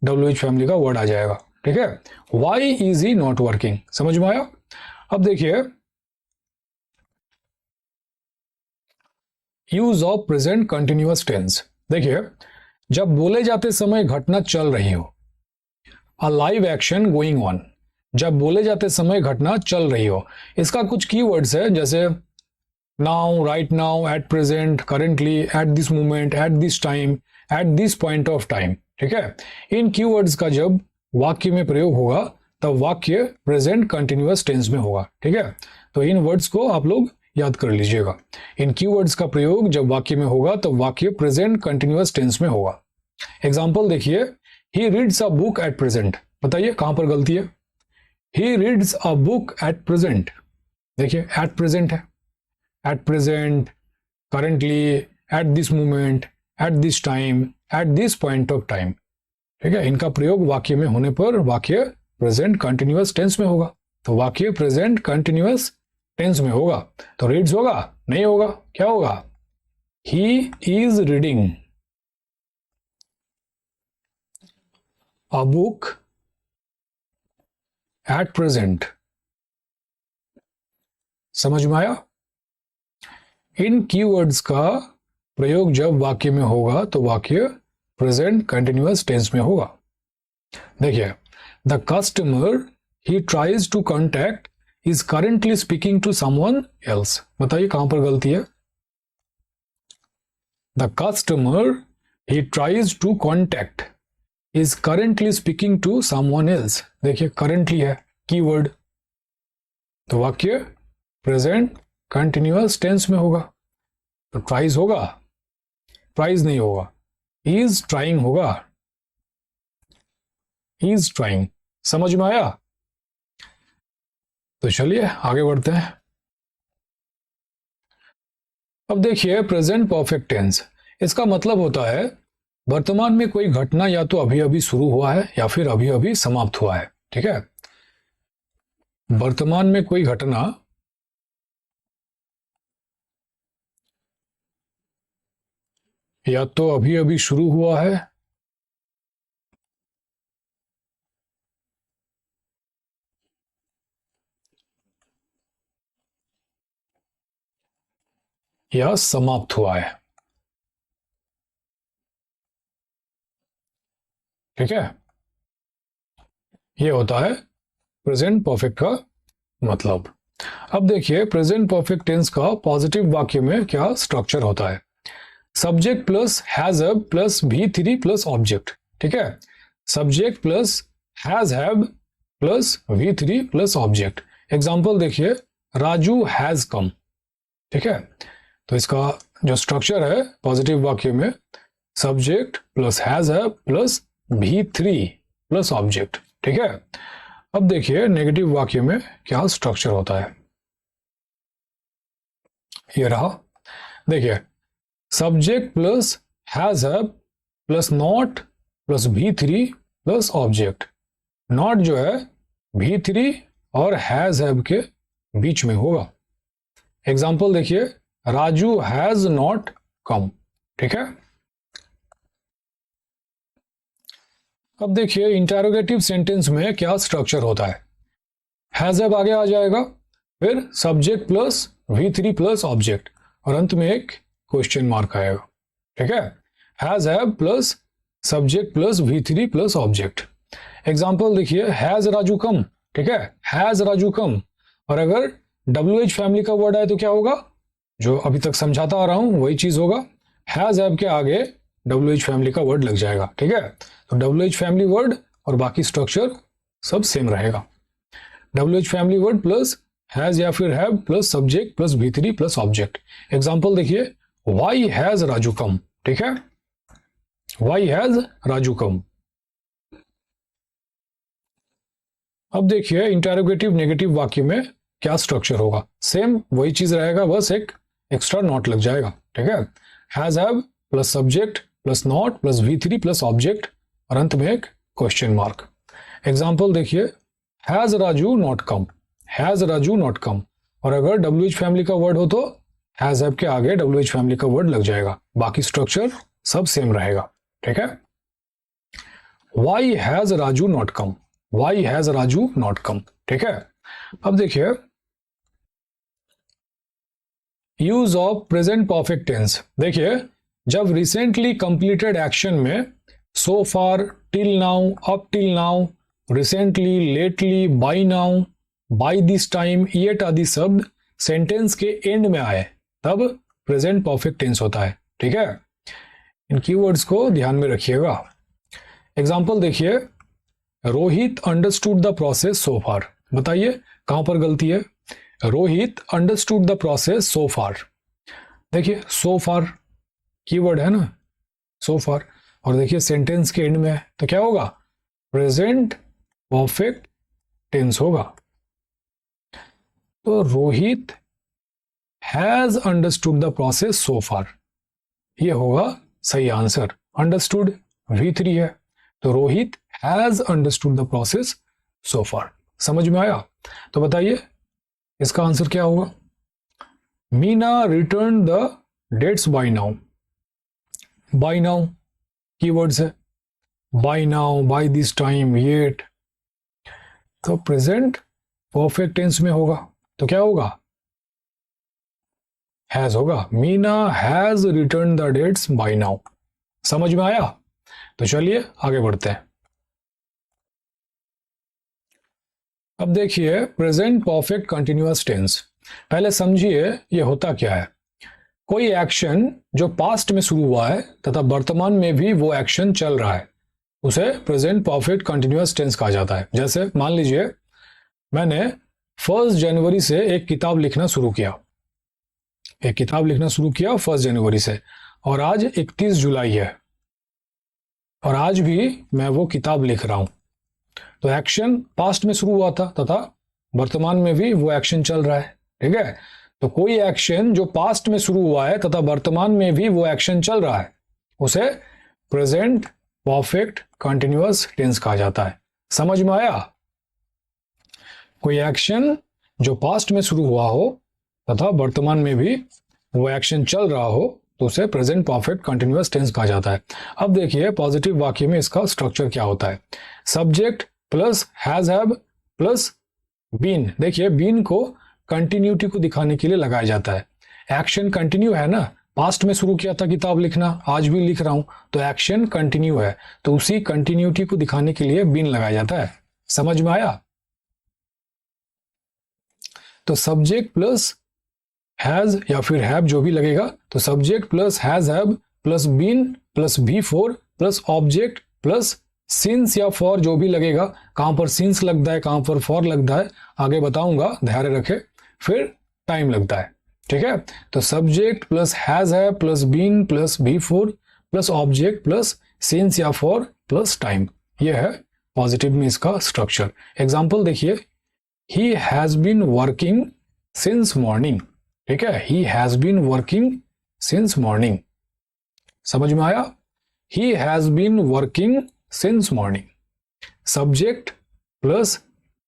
S1: WH फैमिली का वर्ड आ जाएगा। ठीक है, why is he not working. समझ में आया? अब देखिए, use of present continuous tense. देखिए, जब बोले जाते समय घटना चल रही हो, a live action going on, जब बोले जाते समय घटना चल रही हो, इसका कुछ कीवर्ड्स है जैसे now, right now, at present, currently, at this moment, at this time, at this point of time. ठीक है, इन कीवर्ड्स का जब वाक्य में प्रयोग होगा तब वाक्य प्रेजेंट कंटिन्यूअस टेंस में होगा। ठीक है, तो इन वर्ड्स को आप लोग याद कर लीजिएगा। इन कीवर्ड्स का प्रयोग जब वाक्य में होगा तब वाक्य प्रेजेंट कंटिन्यूअस टेंस में होगा। एग्जाम्पल देखिए, he reads a book at present. बताइए कहां पर गलती है? He reads a book at present. देखिए, एट प्रेजेंट है, at present, currently, at this moment, at this time, at this point of time. ठीक है, इनका प्रयोग वाक्य में होने पर वाक्य प्रेजेंट कंटिन्यूअस टेंस में होगा। तो वाक्य प्रेजेंट कंटिन्यूअस टेंस में होगा तो रीड्स होगा? नहीं होगा। क्या होगा? He is reading a book at present. समझ में आया? इन कीवर्ड्स का प्रयोग जब वाक्य में होगा तो वाक्य प्रेजेंट कंटिन्यूअस टेंस में होगा। देखिए, the customer he tries to contact is currently speaking to someone else. बताइए कहां पर गलती है? The customer he tries to contact is currently speaking to someone else. देखिए, करेंटली है कीवर्ड, तो वाक्य प्रेजेंट कंटिन्यूअस टेंस में होगा। तो ट्राइज होगा? ट्राइज नहीं होगा, इज ट्राइंग होगा। Is trying. समझ में आया? तो चलिए आगे बढ़ते हैं। अब देखिए, प्रेजेंट परफेक्ट टेंस, इसका मतलब होता है वर्तमान में कोई घटना या तो अभी अभी शुरू हुआ है या फिर अभी अभी समाप्त हुआ है। ठीक है, वर्तमान में कोई घटना या तो अभी अभी शुरू हुआ है या समाप्त हुआ है। ठीक है, यह होता है प्रेजेंट परफेक्ट का मतलब। अब देखिए, प्रेजेंट परफेक्ट टेंस का पॉजिटिव वाक्य में क्या स्ट्रक्चर होता है? Subject plus has have plus V3 plus object. ठीक है, subject plus has have plus V3 plus object. Example देखिए, राजू हैज कम। ठीक है, तो इसका जो स्ट्रक्चर है पॉजिटिव वाक्य में, subject plus has have plus V3 plus object. ठीक है, अब देखिए नेगेटिव वाक्य में क्या स्ट्रक्चर होता है। ये रहा, देखिए, subject plus has have plus not plus V3 plus object. Not जो है V3 और हैज हैव के बीच में होगा। एग्जाम्पल देखिए, राजू हैज नॉट कम। ठीक है, अब देखिए इंटरोगेटिव सेंटेंस में क्या स्ट्रक्चर होता है। हैज हैव आगे आ जाएगा, फिर subject plus V3 plus object और अंत में एक क्वेश्चन मार्क आएगा। ठीक है, has have plus subject plus V3 plus object. Example देखिए, हैज राजू कम। ठीक है, हैज राजू कम, और अगर WH फैमिली का वर्ड आए तो क्या होगा? जो अभी तक समझाता आ रहा हूं वही चीज होगा, हैज हैव के आगे WH फैमिली का वर्ड लग जाएगा। ठीक है, तो WH फैमिली वर्ड और बाकी स्ट्रक्चर सब सेम रहेगा। WH family word plus has या फिर have plus subject plus V3 plus object. Example देखिए, वाई हैज राजू कम, ठीक है, वाई हैज राजू कम। अब देखिए इंटरोगेटिव नेगेटिव वाक्य में क्या स्ट्रक्चर होगा, सेम वही चीज रहेगा, बस एक एक्स्ट्रा नॉट लग जाएगा, ठीक है। Has have plus subject plus not plus V3 plus object और अंत में एक क्वेश्चन मार्क। एग्जाम्पल देखिए, has Raju not come, has Raju not कम, और अगर WH फैमिली का वर्ड हो तो हैज हैव के आगे WH फैमिली का वर्ड लग जाएगा, बाकी स्ट्रक्चर सब सेम रहेगा, ठीक है। Why has Raju not come, why has Raju not come, ठीक है। अब देखिए use of present perfect tense, देखिए जब रिसेंटली कंप्लीटेड एक्शन में so far, till now, up till now, recently, lately, by now, by this time, yet आदि शब्द sentence के एंड में आए तब प्रेजेंट परफेक्ट टेंस होता है, ठीक है। इन कीवर्ड्स को ध्यान में रखिएगा। एग्जाम्पल देखिए, Rohit understood the process so far, बताइए कहां पर गलती है। Rohit understood the process so far, देखिए सो फार कीवर्ड है ना, सो फार, और देखिए सेंटेंस के एंड में है तो क्या होगा, प्रेजेंट परफेक्ट टेंस होगा। तो Rohit has understood the process so far, ये होगा सही आंसर। अंडरस्टूड V3 है तो Rohit has understood the process so far. समझ में आया? तो बताइए इसका आंसर क्या होगा। Meena return the dates by now, by now keywords है, by now, by this time, yet, तो प्रेजेंट परफेक्ट टेंस में होगा तो क्या होगा, हैज होगा। Meena has return the dates by now. समझ में आया? तो चलिए आगे बढ़ते हैं। अब देखिए प्रेजेंट परफेक्ट कंटिन्यूअस टेंस, पहले समझिए ये होता क्या है। कोई एक्शन जो पास्ट में शुरू हुआ है तथा वर्तमान में भी वो एक्शन चल रहा है उसे प्रेजेंट परफेक्ट कंटिन्यूअस टेंस कहा जाता है। जैसे मान लीजिए मैंने 1 जनवरी से एक किताब लिखना शुरू किया, एक किताब लिखना शुरू किया 1 जनवरी से, और आज 31 जुलाई है और आज भी मैं वो किताब लिख रहा हूं। तो एक्शन पास्ट में शुरू हुआ था तथा वर्तमान में भी वो एक्शन चल रहा है, ठीक है। तो कोई एक्शन जो पास्ट में शुरू हुआ है तथा वर्तमान में भी वो एक्शन चल रहा है उसे प्रेजेंट परफेक्ट कंटिन्यूअस टेंस कहा जाता है। समझ में आया? कोई एक्शन जो पास्ट में शुरू हुआ हो तथा वर्तमान में भी वो एक्शन चल रहा हो तो उसे प्रेजेंट परफेक्ट कंटिन्यूअस टेंस कहा जाता है। अब देखिए पॉजिटिव वाक्य में इसका स्ट्रक्चर क्या होता है। Subject plus has have plus been, देखिए बीन को कंटिन्यूटी को दिखाने के लिए लगाया जाता है। एक्शन कंटिन्यू है ना, पास्ट में शुरू किया था किताब लिखना, आज भी लिख रहा हूं, तो एक्शन कंटिन्यू है, तो उसी कंटिन्यूटी को दिखाने के लिए बीन लगाया जाता है। समझ में आया? तो सब्जेक्ट प्लस हैज या फिर हैव जो भी लगेगा, तो subject plus has have plus been plus V4 plus object plus since या फॉर जो भी लगेगा, कहां पर सिंस लगता है कहां पर फॉर लगता है आगे बताऊंगा, ध्यान रखें, फिर टाइम लगता है, ठीक है। तो subject plus has have plus been plus V4 plus object plus since या फॉर प्लस टाइम, यह है पॉजिटिव में इसका स्ट्रक्चर। एग्जाम्पल देखिए, he has been working since morning, ठीक है, he has been working since morning. समझ में आया? He has been working since morning. Subject plus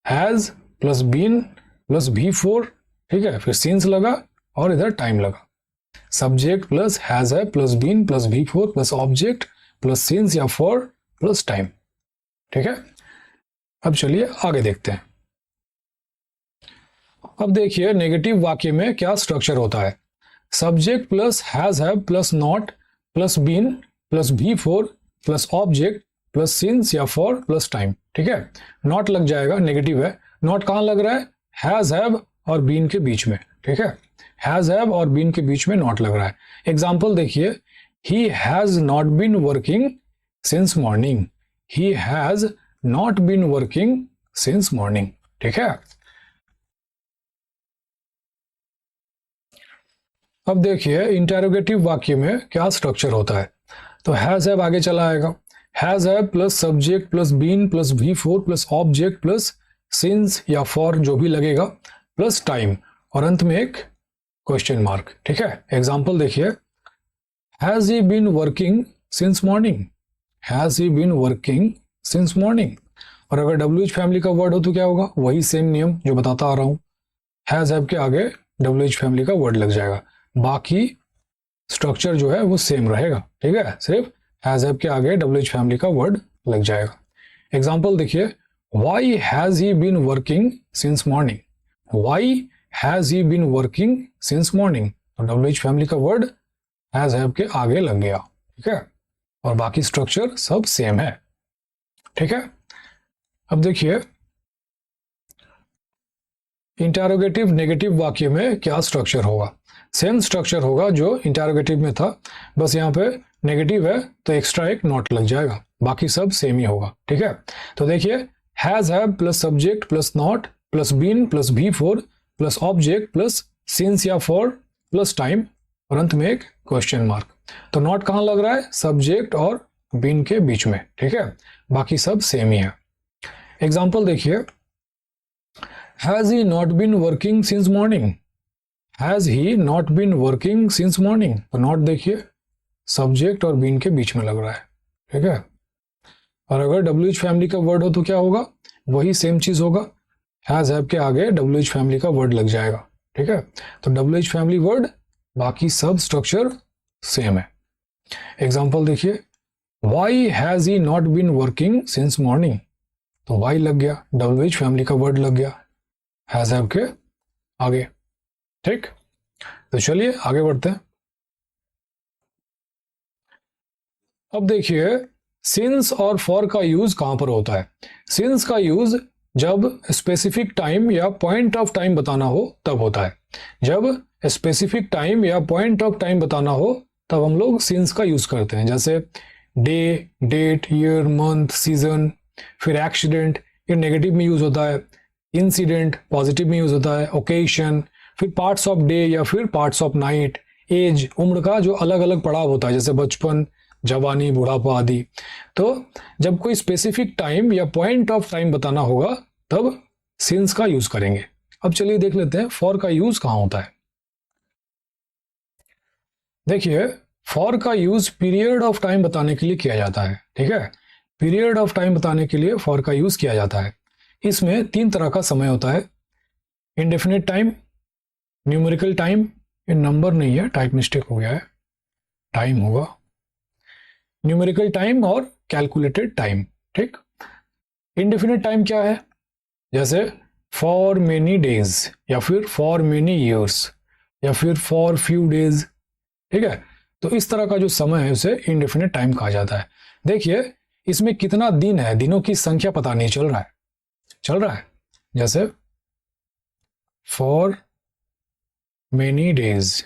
S1: has plus been plus V4, ठीक है, फिर सिंस लगा और इधर टाइम लगा। सब्जेक्ट प्लस हैज है plus been plus V4 plus object plus since या फॉर प्लस टाइम, ठीक है। अब चलिए आगे देखते हैं। अब देखिए नेगेटिव वाक्य में क्या स्ट्रक्चर होता है। Subject plus has have plus not plus been plus V4 plus object plus since या फॉर प्लस टाइम, ठीक है। नॉट लग जाएगा, नेगेटिव है। नॉट कहां लग रहा है? हैज हैव और बीन के बीच में, ठीक है। हैज हैव और बीन के बीच में नॉट लग रहा है। एग्जाम्पल देखिए, he has not been working since morning, he has not been working since morning, ठीक है। अब देखिए इंटेरोगेटिव वाक्य में क्या स्ट्रक्चर होता है। तो हैज हैव आगे चला आएगा, has have plus subject plus been plus V4 plus object plus since या फॉर जो भी लगेगा प्लस टाइम और अंत में एक क्वेश्चन मार्क। ठीक है, एग्जांपल देखिए, has he been working since morning, has he been working since morning. और अगर WH फैमिली का वर्ड हो तो क्या होगा, वही सेम नियम जो बताता आ रहा हूं, हैज हैव के आगे WH फैमिली का वर्ड लग जाएगा, बाकी स्ट्रक्चर जो है वो सेम रहेगा। ठीक है, सिर्फ हैज हैव के आगे WH फैमिली का वर्ड लग जाएगा। एग्जांपल देखिए, why has he been working since morning, why has he been working since morning, तो WH फैमिली का वर्ड हैज हैव के आगे लग गया। ठीक है, और बाकी स्ट्रक्चर सब सेम है। ठीक है, अब देखिए इंटेरोगेटिव नेगेटिव वाक्य में क्या स्ट्रक्चर होगा। सेम स्ट्रक्चर होगा जो इंटेरोगेटिव में था, बस यहाँ पे नेगेटिव है तो एक्स्ट्रा एक नॉट लग जाएगा, बाकी सब सेम ही होगा। ठीक है, तो देखिए has have plus subject plus not plus been plus V4 plus object plus since या फॉर प्लस टाइम और अंत में एक क्वेश्चन मार्क। तो नॉट कहाँ लग रहा है, सब्जेक्ट और बीन के बीच में। ठीक है, बाकी सब सेम ही है। एग्जाम्पल देखिए, has he not been working since morning, has he not been working since morning, तो नॉट देखिए सब्जेक्ट और बीन के बीच में लग रहा है। ठीक है, और अगर WH फैमिली का वर्ड हो तो क्या होगा, वही सेम चीज होगा, हैज हैव के आगे WH फैमिली का वर्ड लग जाएगा। ठीक है, तो WH फैमिली वर्ड, बाकी सब स्ट्रक्चर सेम है। एग्जाम्पल देखिए, why has he not been working since morning, तो वाई लग गया, WH फैमिली का वर्ड लग गया हैज हैव के आगे। ठीक, तो चलिए आगे बढ़ते हैं। अब देखिए सिंस और फॉर का यूज कहां पर होता है। सिंस का यूज जब स्पेसिफिक टाइम या पॉइंट ऑफ टाइम बताना हो तब होता है। जब स्पेसिफिक टाइम या पॉइंट ऑफ टाइम बताना हो तब हम लोग सिंस का यूज करते हैं, जैसे day, date, year, month, season. फिर एक्सीडेंट, ये नेगेटिव में यूज होता है। इंसिडेंट पॉजिटिव में यूज होता है। ओकेशन, फिर पार्ट्स ऑफ डे या फिर पार्ट्स ऑफ नाइट। एज, उम्र का जो अलग अलग पड़ाव होता है, जैसे बचपन, जवानी, बुढ़ापा आदि। तो जब कोई स्पेसिफिक टाइम या पॉइंट ऑफ टाइम बताना होगा तब सिंस का यूज करेंगे। अब चलिए देख लेते हैं फॉर का यूज कहां होता है। देखिए फॉर का यूज पीरियड ऑफ टाइम बताने के लिए किया जाता है। ठीक है, पीरियड ऑफ टाइम बताने के लिए फॉर का यूज किया जाता है। इसमें 3 तरह का समय होता है, इंडेफिनिट टाइम, न्यूमेरिकल टाइम, ये नंबर नहीं है, टाइप मिस्टेक हो गया है, टाइम होगा, न्यूमेरिकल टाइम और कैलकुलेटेड टाइम। ठीक, इंडेफिनिट टाइम क्या है, जैसे फॉर मेनी डेज या फिर फॉर मेनी ईयर्स या फिर फॉर फ्यू डेज। ठीक है, तो इस तरह का जो समय है उसे इंडेफिनिट टाइम कहा जाता है। देखिए इसमें कितना दिन है, दिनों की संख्या पता नहीं चल रहा है, जैसे for many days,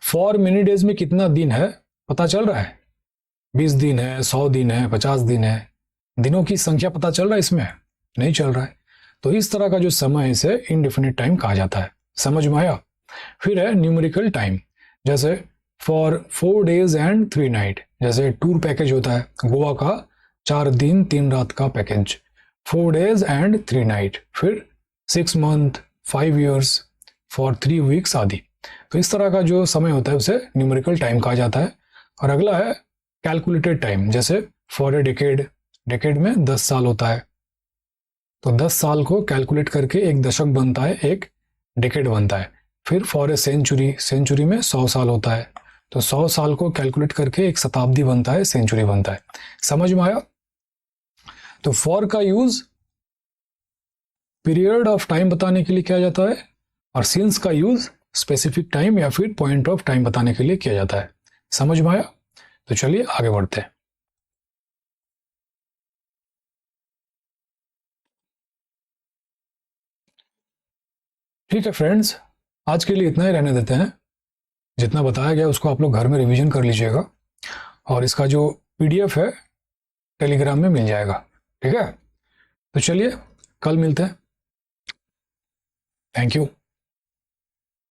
S1: for many days में कितना दिन है पता चल रहा है, 20 दिन है, 100 दिन है, 50 दिन है, दिनों की संख्या पता चल रहा है, इसमें नहीं चल रहा है। तो इस तरह का जो समय है इसे इनडेफिनिट टाइम कहा जाता है। समझ में आया। फिर है न्यूमेरिकल टाइम, जैसे फॉर 4 days and 3 nights, जैसे टूर पैकेज होता है गोवा का 4 दिन 3 रात का पैकेज, 4 days and 3 nights। फिर 6 months, 5 years, फॉर 3 weeks आदि। तो इस तरह का जो समय होता है उसे न्यूमेरिकल टाइम कहा जाता है। और अगला है कैलकुलेटेड टाइम, जैसे फॉर ए डेकेड, डेकेड में 10 साल होता है, तो 10 साल को कैलकुलेट करके एक दशक बनता है, एक डेकेड बनता है। फिर फॉर ए सेंचुरी, सेंचुरी में 100 साल होता है, तो 100 साल को कैलकुलेट करके एक शताब्दी बनता है, सेंचुरी बनता है। समझ में आया। तो फॉर का यूज पीरियड ऑफ टाइम बताने के लिए किया जाता है और सिंस का यूज स्पेसिफिक टाइम या फिर पॉइंट ऑफ टाइम बताने के लिए किया जाता है। समझ में आया। तो चलिए आगे बढ़ते हैं। ठीक है फ्रेंड्स, आज के लिए इतना ही रहने देते हैं। जितना बताया गया उसको आप लोग घर में रिवीजन कर लीजिएगा और इसका जो PDF है टेलीग्राम में मिल जाएगा। ठीक है, तो चलिए कल मिलते हैं। Thank you.